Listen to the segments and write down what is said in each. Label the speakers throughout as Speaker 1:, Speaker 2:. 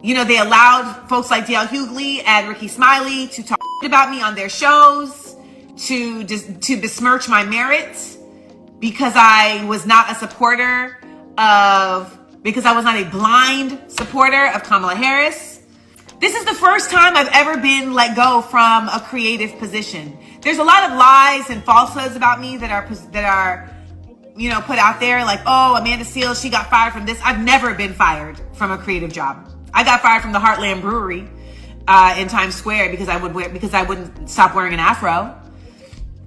Speaker 1: They allowed folks like D.L. Hughley and Ricky Smiley to talk about me on their shows, to besmirch my merits because I was not a blind supporter of Kamala Harris. This is the first time I've ever been let go from a creative position. There's a lot of lies and falsehoods about me that are put out there, like, oh, Amanda Seales, she got fired from this. I've never been fired from a creative job. I got fired from the Heartland Brewery in Times Square because I wouldn't stop wearing an afro.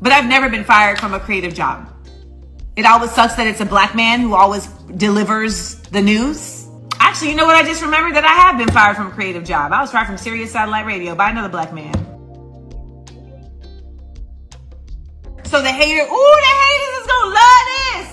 Speaker 1: But I've never been fired from a creative job. It always sucks that it's a black man who always delivers the news. Actually, you know what? I just remembered that I have been fired from a creative job. I was fired from Sirius Satellite Radio by another black man. So the haters is gonna love this.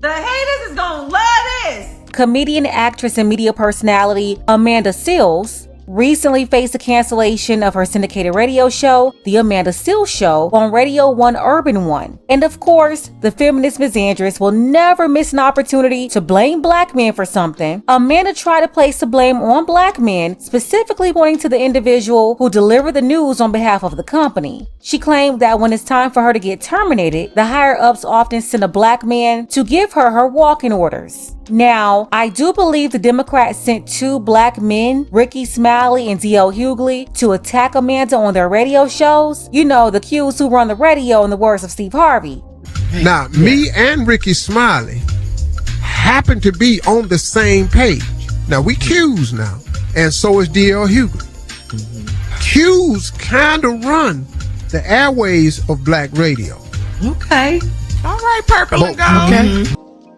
Speaker 1: The haters is gonna love this.
Speaker 2: Comedian, actress, and media personality Amanda Seales recently faced the cancellation of her syndicated radio show, The Amanda Seales Show, on Radio 1 Urban One. And of course, the feminist misandrist will never miss an opportunity to blame black men for something. Amanda tried to place the blame on black men, specifically pointing to the individual who delivered the news on behalf of the company. She claimed that when it's time for her to get terminated, the higher-ups often send a black man to give her walking orders. Now, I do believe the Democrats sent two black men, Ricky Smiley and D.L. Hughley, to attack Amanda on their radio shows. You know, the Qs who run the radio, in the words of Steve Harvey.
Speaker 3: Now, me and Ricky Smiley happen to be on the same page. Now, we Qs now, and so is D.L. Hughley. Qs kind of run the airways of black radio.
Speaker 4: Okay. All right, Purple and Gold.
Speaker 3: Okay.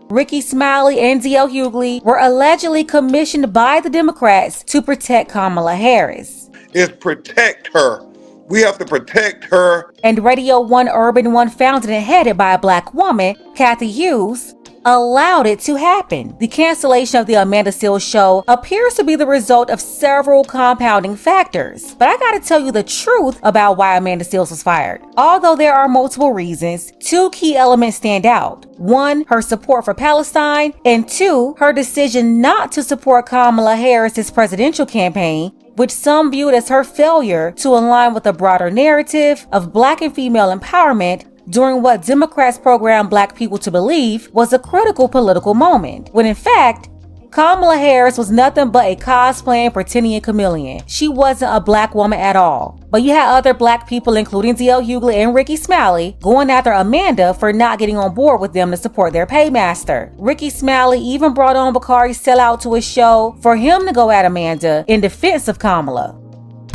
Speaker 2: Ricky Smiley and D.L. Hughley were allegedly commissioned by the Democrats to protect Kamala Harris.
Speaker 5: It's protect her. We have to protect her.
Speaker 2: And Radio 1 Urban One, founded and headed by a black woman, Kathy Hughes, allowed it to happen. The cancellation of the Amanda Seales Show appears to be the result of several compounding factors. But I gotta tell you the truth about why Amanda Seales was fired. Although there are multiple reasons, two key elements stand out. One, her support for Palestine, and two, her decision not to support Kamala Harris's presidential campaign, which some viewed as her failure to align with a broader narrative of black and female empowerment during what Democrats programmed black people to believe was a critical political moment, when in fact, Kamala Harris was nothing but a cosplaying, pretending chameleon. She wasn't a black woman at all. But you had other black people, including D.L. Hughley and Ricky Smiley, going after Amanda for not getting on board with them to support their paymaster. Ricky Smiley even brought on Bakari Sellout to his show for him to go at Amanda in defense of Kamala.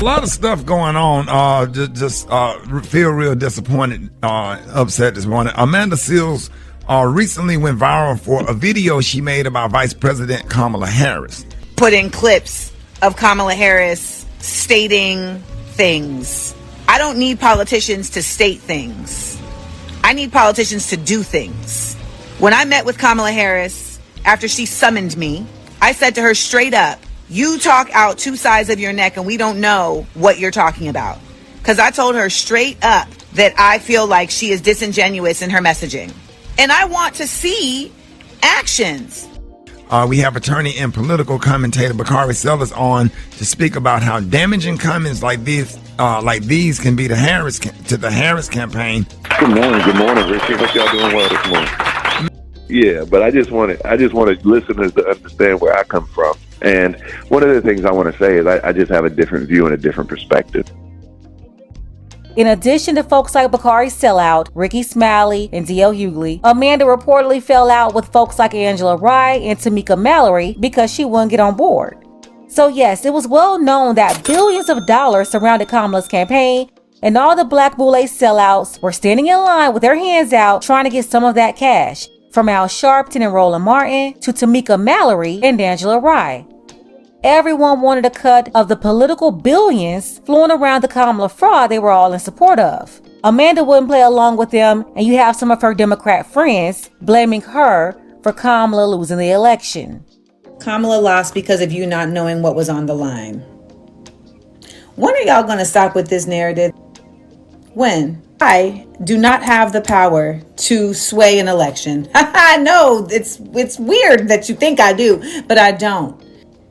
Speaker 6: A lot of stuff going on. Just feel real disappointed, upset this morning. Amanda Seales recently went viral for a video she made about Vice President Kamala Harris.
Speaker 1: Put in clips of Kamala Harris stating things. I don't need politicians to state things. I need politicians to do things. When I met with Kamala Harris after she summoned me, I said to her straight up, you talk out two sides of your neck and we don't know what you're talking about. Because I told her straight up that I feel like she is disingenuous in her messaging. And I want to see actions.
Speaker 6: We have attorney and political commentator Bakari Sellers on to speak about how damaging comments like these can be to the Harris campaign.
Speaker 7: Good morning, Richard. Hope y'all doing well this morning. Yeah, but I just wanted listeners to understand where I come from. And one of the things I want to say is I just have a different view and a different perspective.
Speaker 2: In addition to folks like Bakari Sellout, Ricky Smiley, and D.L. Hughley, Amanda reportedly fell out with folks like Angela Rye and Tamika Mallory because she wouldn't get on board. So yes, it was well known that billions of dollars surrounded Kamala's campaign, and all the Black Boule sellouts were standing in line with their hands out trying to get some of that cash, from Al Sharpton and Roland Martin to Tamika Mallory and Angela Rye. Everyone wanted a cut of the political billions flowing around the Kamala fraud they were all in support of. Amanda wouldn't play along with them, and you have some of her Democrat friends blaming her for Kamala losing the election.
Speaker 4: Kamala lost because of you not knowing what was on the line. When are y'all going to stop with this narrative? When? I do not have the power to sway an election. I know it's weird that you think I do, but I don't.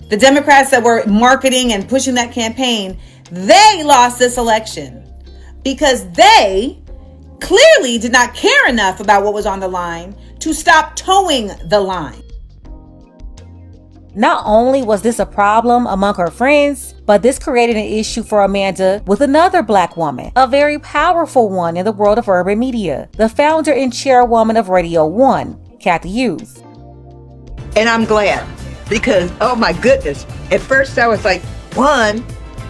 Speaker 4: The Democrats that were marketing and pushing that campaign, they lost this election because they clearly did not care enough about what was on the line to stop towing the line.
Speaker 2: Not only was this a problem among her friends, but this created an issue for Amanda with another Black woman, a very powerful one in the world of urban media, the founder and chairwoman of Radio 1, Cathy Hughes.
Speaker 8: And I'm glad because, oh my goodness, at first I was like, one,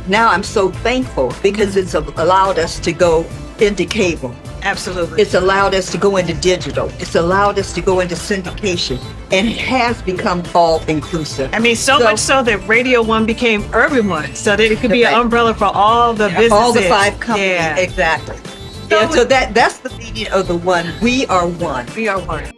Speaker 8: now I'm so thankful because it's allowed us to go into cable.
Speaker 9: Absolutely.
Speaker 8: It's allowed us to go into digital. It's allowed us to go into syndication. And it has become all inclusive.
Speaker 9: I mean, so much so that Radio 1 became Urban 1, so that it could be an umbrella for all the businesses.
Speaker 8: All the 5 companies,
Speaker 9: yeah.
Speaker 8: Exactly. So that's the meaning of the one. We are one.
Speaker 9: We are one.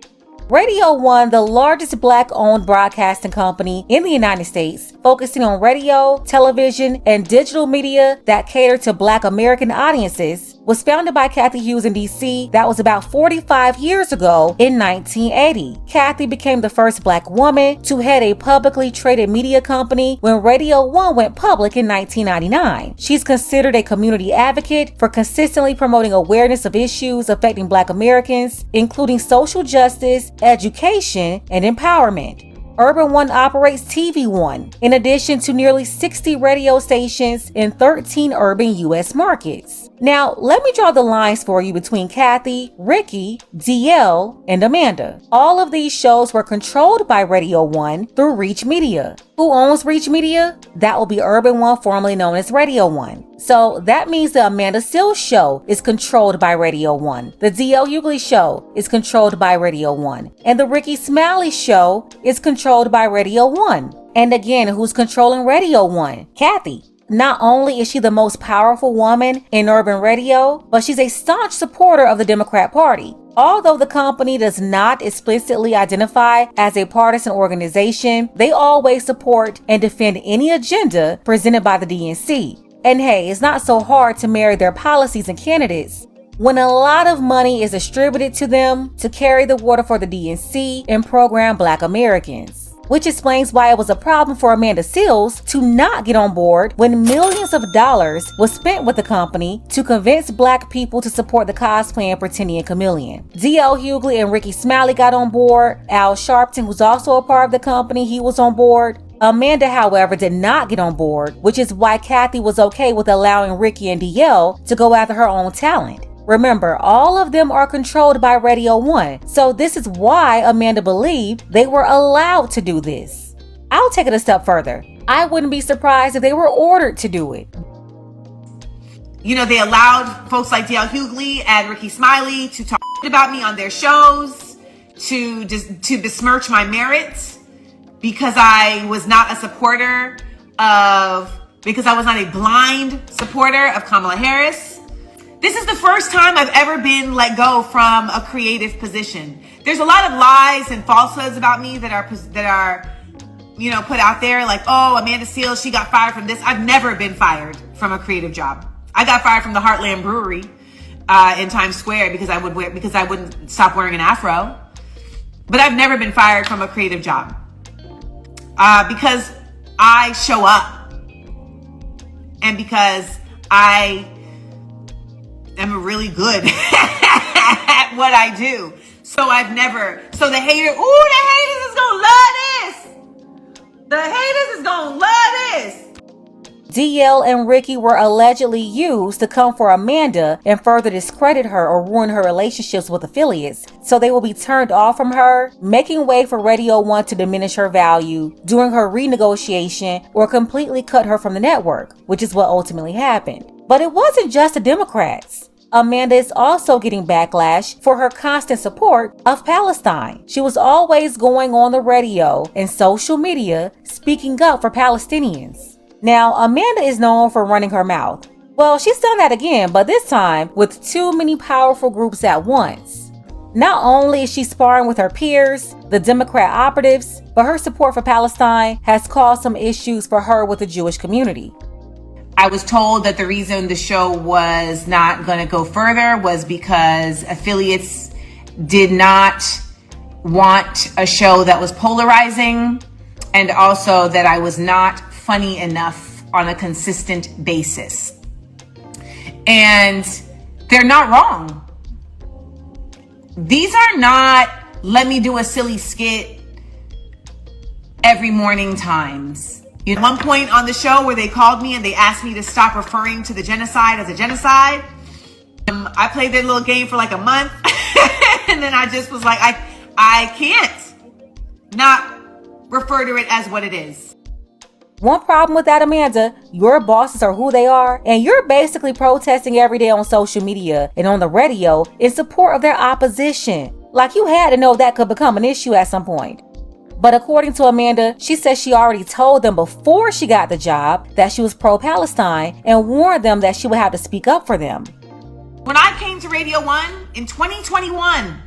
Speaker 2: Radio 1, the largest Black-owned broadcasting company in the United States, focusing on radio, television, and digital media that cater to Black American audiences, was founded by Cathy Hughes in D.C. That was about 45 years ago in 1980. Cathy became the first Black woman to head a publicly traded media company when Radio 1 went public in 1999. She's considered a community advocate for consistently promoting awareness of issues affecting Black Americans, including social justice, education, and empowerment. Urban 1 operates TV 1, in addition to nearly 60 radio stations in 13 urban U.S. markets. Now, let me draw the lines for you between Cathy, Ricky, DL, and Amanda. All of these shows were controlled by Radio 1 through Reach Media. Who owns Reach Media? That will be Urban 1, formerly known as Radio 1. So that means the Amanda Seales Show is controlled by Radio 1. The D.L. Hughley Show is controlled by Radio 1. And the Ricky Smiley Show is controlled by Radio 1. And again, who's controlling Radio 1? Cathy. Not only is she the most powerful woman in urban radio, but she's a staunch supporter of the Democrat Party. Although the company does not explicitly identify as a partisan organization, they always support and defend any agenda presented by the DNC. And hey, it's not so hard to marry their policies and candidates when a lot of money is distributed to them to carry the water for the DNC and program Black Americans. Which explains why it was a problem for Amanda Seales to not get on board when millions of dollars was spent with the company to convince Black people to support the cosplaying Pretending Chameleon. D.L. Hughley and Ricky Smiley got on board. Al Sharpton, who's also a part of the company, he was on board. Amanda, however, did not get on board, which is why Cathy was okay with allowing Ricky and DL to go after her own talent. Remember, all of them are controlled by Radio 1, so this is why Amanda believed they were allowed to do this. I'll take it a step further. I wouldn't be surprised if they were ordered to do it.
Speaker 1: You know, they allowed folks like D.L. Hughley and Ricky Smiley to talk about me on their shows, to besmirch my merits because I was not a supporter because I was not a blind supporter of Kamala Harris. This is the first time I've ever been let go from a creative position. There's a lot of lies and falsehoods about me that are, you know, put out there. Like, oh, Amanda Seales, she got fired from this. I've never been fired from a creative job. I got fired from the Heartland Brewery in Times Square because I wouldn't stop wearing an afro. But I've never been fired from a creative job because I show up and because I am really good at what I do. So the haters is gonna love this. The haters is gonna love this.
Speaker 2: DL and Ricky were allegedly used to come for Amanda and further discredit her or ruin her relationships with affiliates, so they will be turned off from her, making way for Radio 1 to diminish her value during her renegotiation or completely cut her from the network, which is what ultimately happened. But it wasn't just the Democrats. Amanda is also getting backlash for her constant support of Palestine. She was always going on the radio and social media speaking up for Palestinians. Now, Amanda is known for running her mouth. Well, she's done that again, but this time with too many powerful groups at once. Not only is she sparring with her peers, the Democrat operatives, but her support for Palestine has caused some issues for her with the Jewish community.
Speaker 1: I was told that the reason the show was not going to go further was because affiliates did not want a show that was polarizing and also that I was not funny enough on a consistent basis. And they're not wrong. These are not let me do a silly skit every morning times. At one point on the show where they called me and they asked me to stop referring to the genocide as a genocide, I played their little game for like a month and then I just was like, I can't not refer to it as what it is.
Speaker 2: One problem with that, Amanda, your bosses are who they are, and you're basically protesting every day on social media and on the radio in support of their opposition. Like, you had to know that could become an issue at some point. But according to Amanda, she says she already told them before she got the job that she was pro-Palestine and warned them that she would have to speak up for them.
Speaker 1: When I came to Radio 1 in 2021,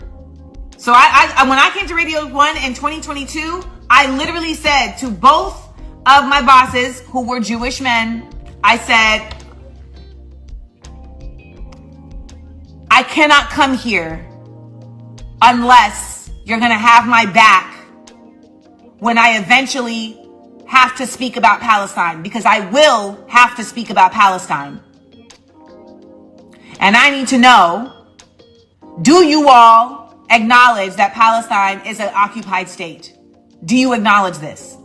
Speaker 1: so when I came to Radio 1 in 2022, I literally said to both of my bosses who were Jewish men, I said, I cannot come here unless you're going to have my back when I eventually have to speak about Palestine, because I will have to speak about Palestine. And I need to know, do you all acknowledge that Palestine is an occupied state? Do you acknowledge this?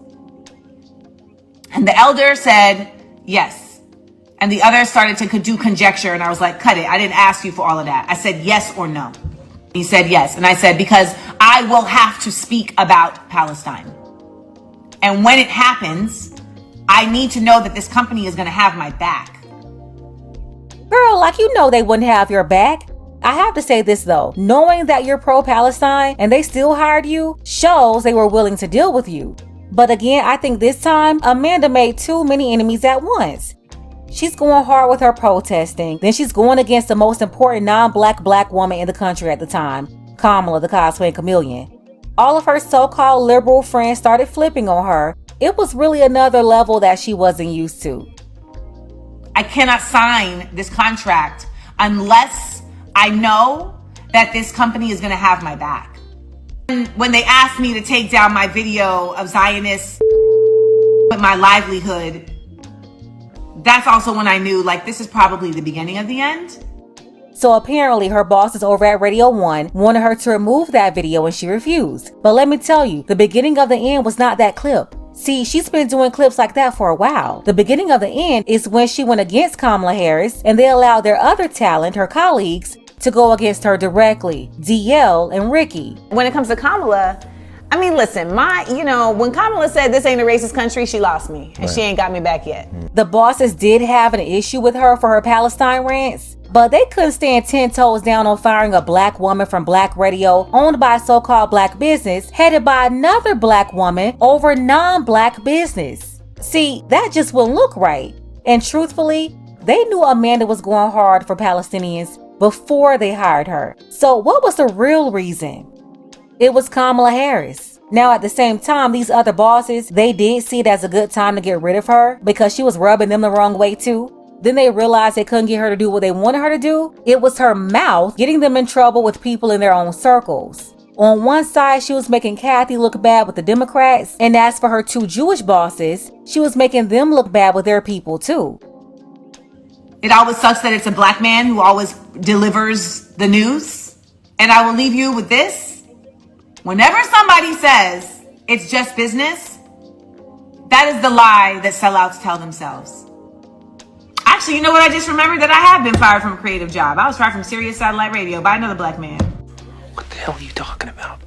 Speaker 1: And the elder said, yes. And the other started to do conjecture. And I was like, cut it. I didn't ask you for all of that. I said yes or no. He said yes. And I said, because I will have to speak about Palestine. And when it happens, I need to know that this company is going to have my back.
Speaker 2: Girl, like, you know they wouldn't have your back. I have to say this though, knowing that you're pro-Palestine and they still hired you shows they were willing to deal with you. But again, I think this time, Amanda made too many enemies at once. She's going hard with her protesting, then she's going against the most important non-black black woman in the country at the time, Kamala the cosplaying chameleon. All of her so-called liberal friends started flipping on her. It was really another level that she wasn't used to.
Speaker 1: I cannot sign this contract unless I know that this company is going to have my back. And when they asked me to take down my video of Zionists with my livelihood, that's also when I knew, like, this is probably the beginning of the end.
Speaker 2: So apparently her bosses over at Radio 1 wanted her to remove that video and she refused. But let me tell you, the beginning of the end was not that clip. See, she's been doing clips like that for a while. The beginning of the end is when she went against Kamala Harris and they allowed their other talent, her colleagues, to go against her directly, DL and Ricky.
Speaker 10: When it comes to Kamala, I mean, listen, when Kamala said this ain't a racist country, she lost me and she ain't got me back yet.
Speaker 2: The bosses did have an issue with her for her Palestine rants, but they couldn't stand 10 toes down on firing a black woman from black radio owned by a so-called black business headed by another black woman over non-black business. See, that just wouldn't look right. And truthfully, they knew Amanda was going hard for Palestinians before they hired her. So what was the real reason? It was Kamala Harris. Now at the same time, these other bosses, they did see it as a good time to get rid of her because she was rubbing them the wrong way too. Then they realized they couldn't get her to do what they wanted her to do. It was her mouth getting them in trouble with people in their own circles. On one side, she was making Kathy look bad with the Democrats, and as for her two Jewish bosses, she was making them look bad with their people too.
Speaker 1: It always sucks that it's a black man who always delivers the news. And I will leave you with this. Whenever somebody says it's just business, that is the lie that sellouts tell themselves. Actually, you know what? I just remembered that I have been fired from a creative job. I was fired from Sirius Satellite Radio by another black man.
Speaker 11: What the hell are you talking about?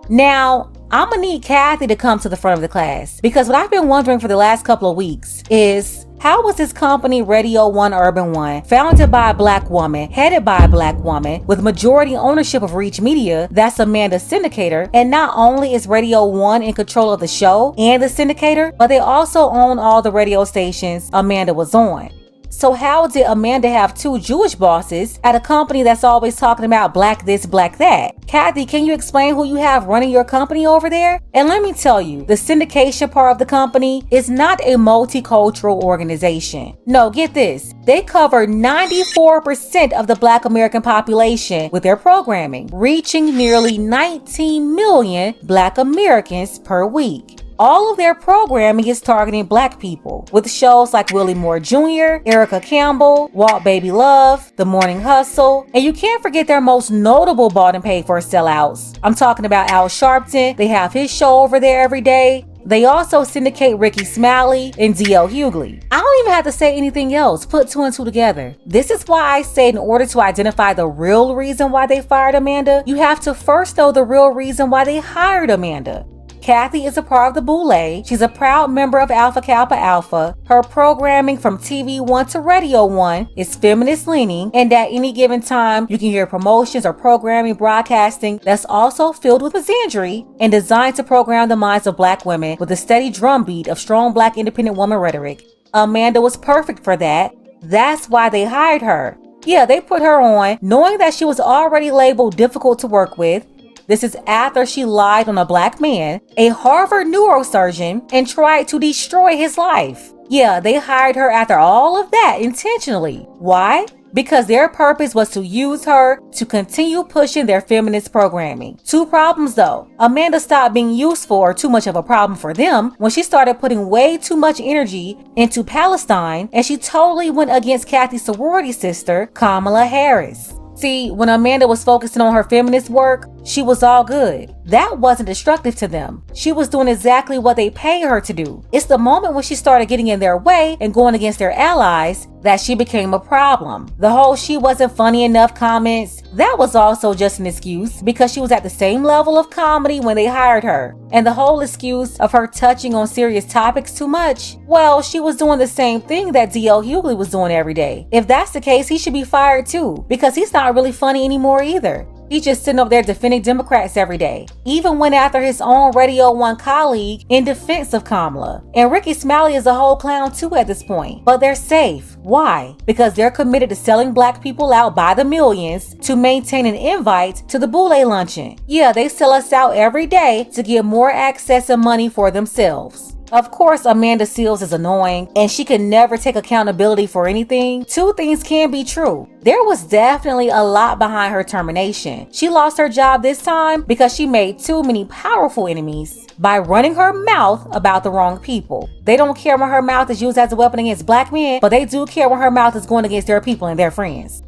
Speaker 2: Now, I'm gonna need Kathy to come to the front of the class because what I've been wondering for the last couple of weeks is, how was this company Radio 1 Urban One founded by a black woman, headed by a black woman, with majority ownership of Reach Media, that's Amanda's syndicator, and not only is Radio 1 in control of the show and the syndicator, but they also own all the radio stations Amanda was on. So how did Amanda have 2 Jewish bosses at a company that's always talking about black this, black that? Kathy, can you explain who you have running your company over there? And let me tell you, the syndication part of the company is not a multicultural organization. No, get this. They cover 94% of the Black American population with their programming, reaching nearly 19 million Black Americans per week. All of their programming is targeting Black people, with shows like Willie Moore Jr., Erica Campbell, Walt Baby Love, The Morning Hustle, and you can't forget their most notable bought and paid for sellouts. I'm talking about Al Sharpton. They have his show over there every day. They also syndicate Ricky Smiley and D.L. Hughley. I don't even have to say anything else. Put 2 and 2 together. This is why I say in order to identify the real reason why they fired Amanda, you have to first know the real reason why they hired Amanda. Kathy is a part of the Boule. She's a proud member of Alpha Kappa Alpha. Her programming from TV One to Radio One is feminist leaning, and at any given time, you can hear promotions or programming broadcasting that's also filled with misandry and designed to program the minds of Black women with a steady drumbeat of strong Black independent woman rhetoric. Amanda was perfect for that. That's why they hired her. Yeah, they put her on knowing that she was already labeled difficult to work with. This is after she lied on a Black man, a Harvard neurosurgeon, and tried to destroy his life. Yeah, they hired her after all of that intentionally. Why? Because their purpose was to use her to continue pushing their feminist programming. 2 problems though. Amanda stopped being useful or too much of a problem for them when she started putting way too much energy into Palestine, and she totally went against Kathy's sorority sister, Kamala Harris. See, when Amanda was focusing on her feminist work, she was all good. That wasn't destructive to them. She was doing exactly what they paid her to do. It's the moment when she started getting in their way and going against their allies that she became a problem. The whole "she wasn't funny enough" comments, that was also just an excuse because she was at the same level of comedy when they hired her. And the whole excuse of her touching on serious topics too much, well, she was doing the same thing that D.L. Hughley was doing every day. If that's the case, he should be fired too, because he's not really funny anymore either. He's just sitting up there defending Democrats every day. Even went after his own Radio One colleague in defense of Kamala. And Ricky Smiley is a whole clown too at this point. But they're safe. Why? Because they're committed to selling Black people out by the millions to maintain an invite to the Boule luncheon. Yeah, they sell us out every day to get more access and money for themselves. Of course, Amanda Seales is annoying and she can never take accountability for anything. 2 things can be true. There was definitely a lot behind her termination. She lost her job this time because she made too many powerful enemies by running her mouth about the wrong people. They don't care when her mouth is used as a weapon against Black men, but they do care when her mouth is going against their people and their friends.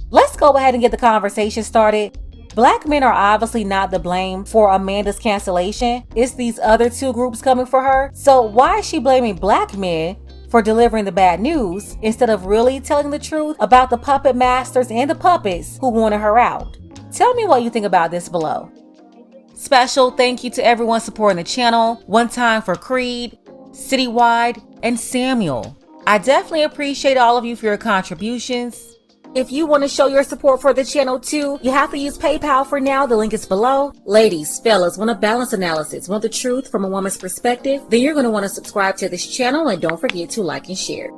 Speaker 2: Let's go ahead and get the conversation started. Black men are obviously not to blame for Amanda's cancellation. It's these other 2 groups coming for her. So why is she blaming Black men for delivering the bad news instead of really telling the truth about the puppet masters and the puppets who wanted her out? Tell me what you think about this below. Special thank you to everyone supporting the channel. One time for Creed, Citywide, and Samuel. I definitely appreciate all of you for your contributions. If you want to show your support for the channel too, you have to use PayPal for now. The link is below. Ladies, fellas, want a balanced analysis, want the truth from a woman's perspective? Then you're going to want to subscribe to this channel and don't forget to like and share.